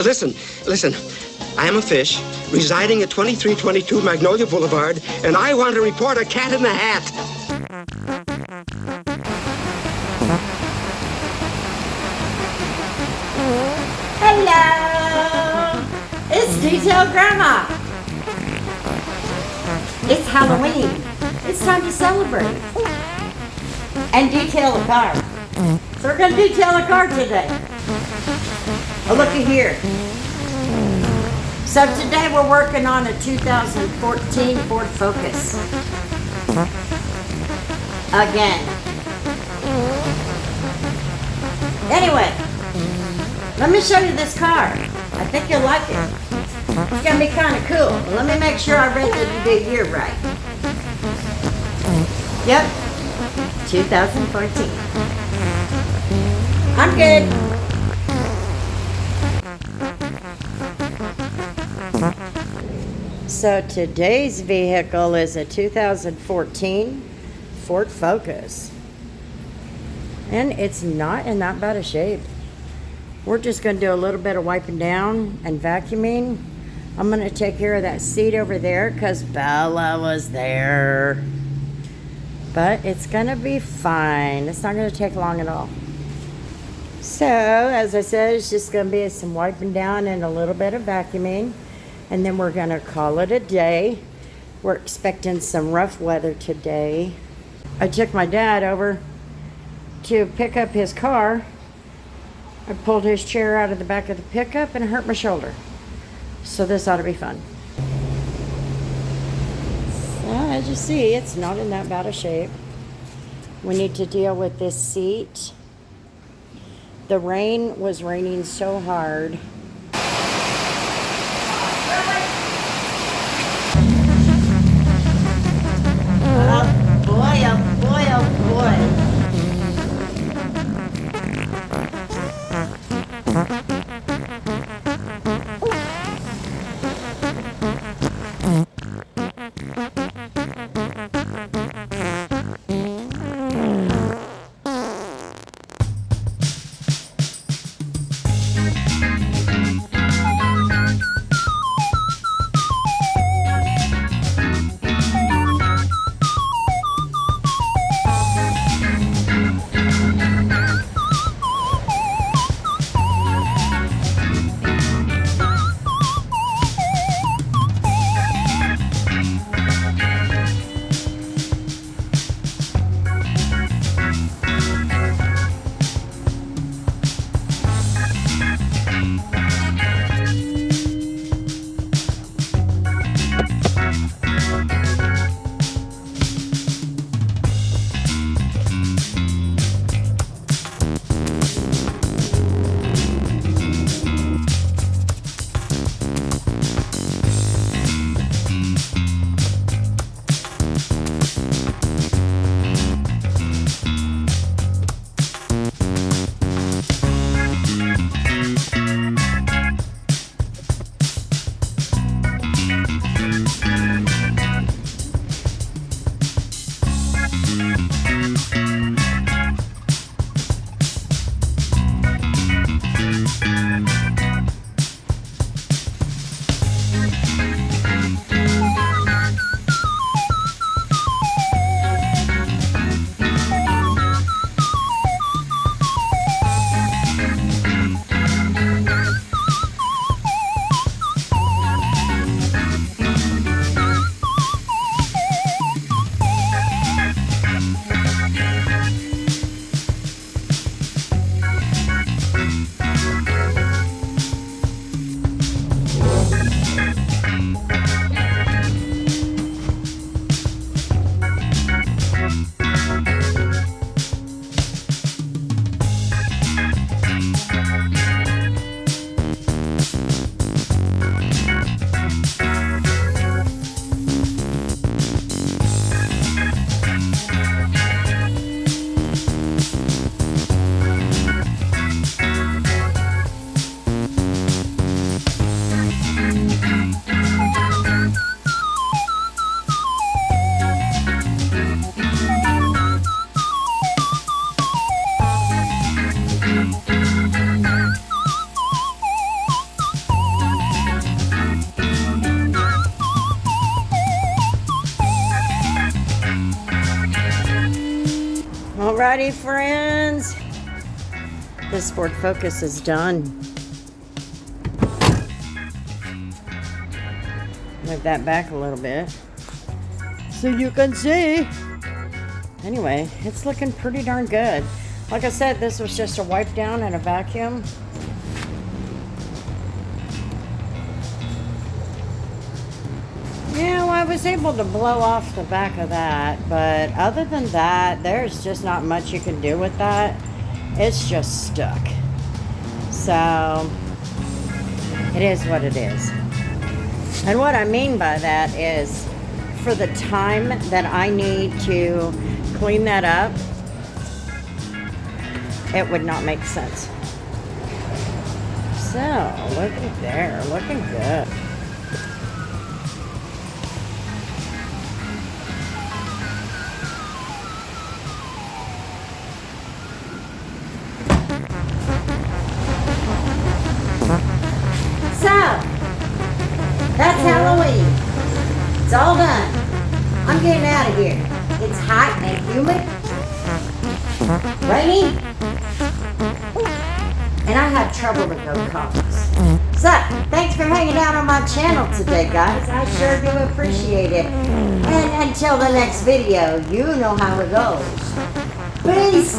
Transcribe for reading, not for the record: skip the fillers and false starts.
Listen. I am a fish residing at 2322 Magnolia Boulevard, and I want to report a cat in the hat. Hello! It's Detail Grandma. It's Halloween. It's time to celebrate and detail a car. So we're going to detail a car today. Oh, looky here. So today we're working on a 2014 Ford Focus. Again. Anyway, let me show you this car. I think you'll like it. It's gonna be kind of cool. Let me make sure I read the year right. Yep, 2014. I'm good. So today's vehicle is a 2014 Ford Focus. And it's not in that bad a shape. We're just going to do a little bit of wiping down and vacuuming. I'm going to take care of that seat over there because Bella was there. But it's going to be fine. It's not going to take long at all. So, as I said, it's just going to be some wiping down and a little bit of vacuuming. And then we're going to call it a day. We're expecting some rough weather today. I took my dad over to pick up his car. I pulled his chair out of the back of the pickup and hurt my shoulder. So this ought to be fun. So as you see, it's not in that bad a shape. We need to deal with this seat. The rain was raining so hard. Oh boy, oh boy, oh boy. Alrighty, friends. This Ford Focus is done. Move that back a little bit so you can see. Anyway, it's looking pretty darn good. Like I said, this was just a wipe down and a vacuum. Yeah, well, I was able to blow off the back of that, but other than that, there's just not much you can do with that. It's just stuck. So, it is what it is. And what I mean by that is, for the time that I need to clean that up, it would not make sense. So, look at there, looking good. So, that's Halloween. It's all done. I'm getting out of here. It's hot and humid, rainy, and I have trouble with no cars. So, thanks for hanging out on my channel today, guys. I sure do appreciate it. And until the next video, you know how it goes. Peace!